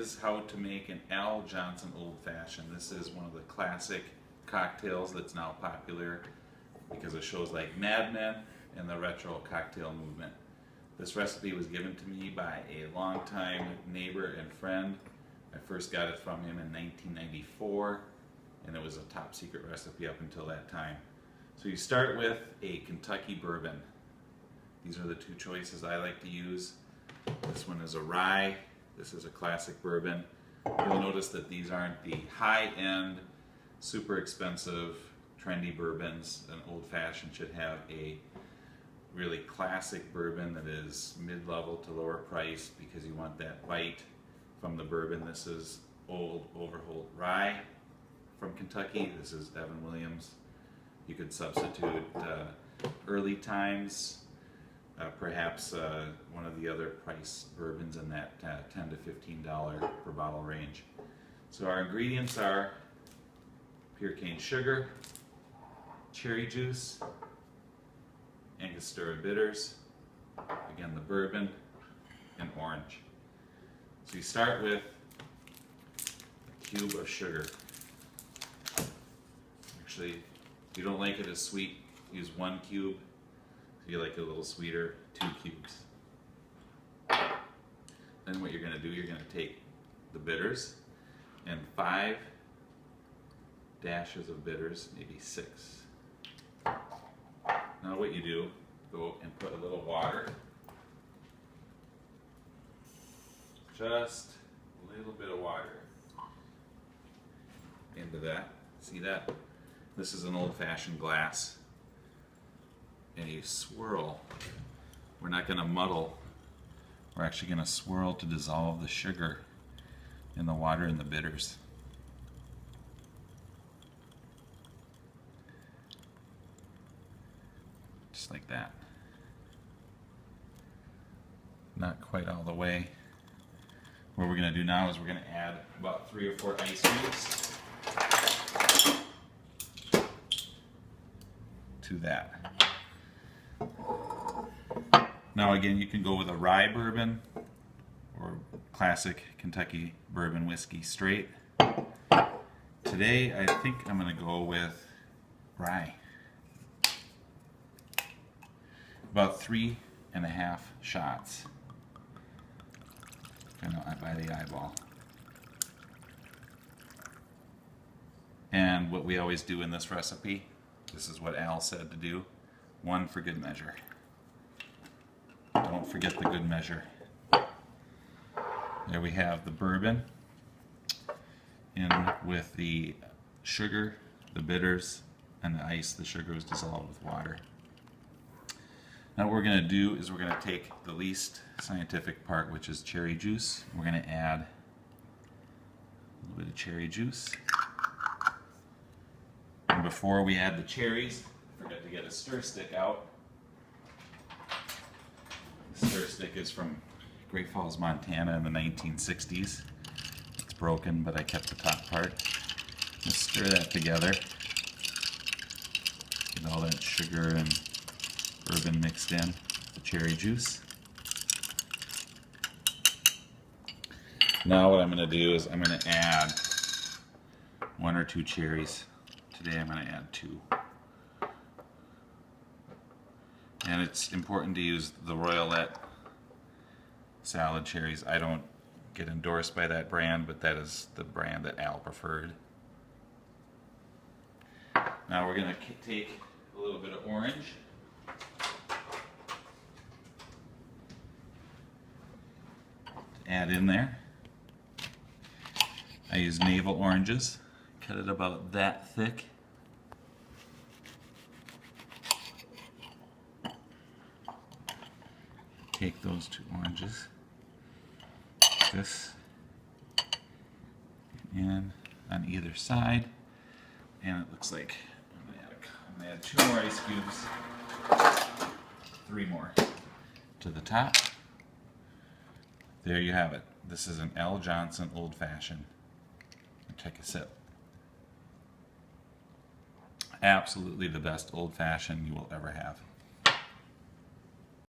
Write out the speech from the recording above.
Is how to make an Al Johnson Old Fashioned. This is one of the classic cocktails that's now popular because of shows like Mad Men and the retro cocktail movement. This recipe was given to me by a longtime neighbor and friend. I first got it from him in 1994, and it was a top secret recipe up until that time. So you start with a Kentucky bourbon. These are the two choices I like to use. This one is a rye. This is a classic bourbon. You'll notice that these aren't the high-end, super expensive, trendy bourbons. An old-fashioned should have a really classic bourbon that is mid-level to lower price because you want that bite from the bourbon. This is Old Overholt Rye from Kentucky. This is Evan Williams. You could substitute Early Times, perhaps one of the other price bourbons in that $10 to $15 per bottle range. So our ingredients are pure cane sugar, cherry juice, Angostura bitters, again the bourbon, and orange. So you start with a cube of sugar. Actually, if you don't like it as sweet, use 1 cube. If you like it a little sweeter, 2 cubes. Then what you're going to do, you're going to take the bitters and 5 dashes of bitters, maybe 6. Now what you do, go and put a little water, just a little bit of water into that. See that? This is an old-fashioned glass. And you swirl. We're not going to muddle. We're actually going to swirl to dissolve the sugar in the water and the bitters. Just like that. Not quite all the way. What we're going to do now is we're going to add about 3 or 4 ice cubes to that. Now again, you can go with a rye bourbon or classic Kentucky bourbon whiskey straight. Today I think I'm going to go with rye. About 3.5 shots. Kind of by the eyeball. And what we always do in this recipe, this is what Al said to do, 1 for good measure. Don't forget the good measure. There we have the bourbon in with the sugar, the bitters, and the ice. The sugar is dissolved with water. Now what we're going to do is we're going to take the least scientific part, which is cherry juice. We're going to add a little bit of cherry juice. And before we add the cherries, forget to get a stir stick out. The stir stick is from Great Falls, Montana in the 1960s. It's broken, but I kept the top part. Let's stir that together. Get all that sugar and bourbon mixed in, the cherry juice. Now what I'm going to do is I'm going to add 1 or 2 cherries. Today I'm going to add 2. And it's important to use the Royalette salad cherries. I don't get endorsed by that brand, but that is the brand that Al preferred. Now we're going to take a little bit of orange. Add in there. I use navel oranges. Cut it about that thick. Take those 2 oranges, this, and on either side, and it looks like I'm going to add 2 more ice cubes, 3 more to the top. There you have it. This is an Al Johnson Old Fashioned. Take a sip. Absolutely the best old fashioned you will ever have.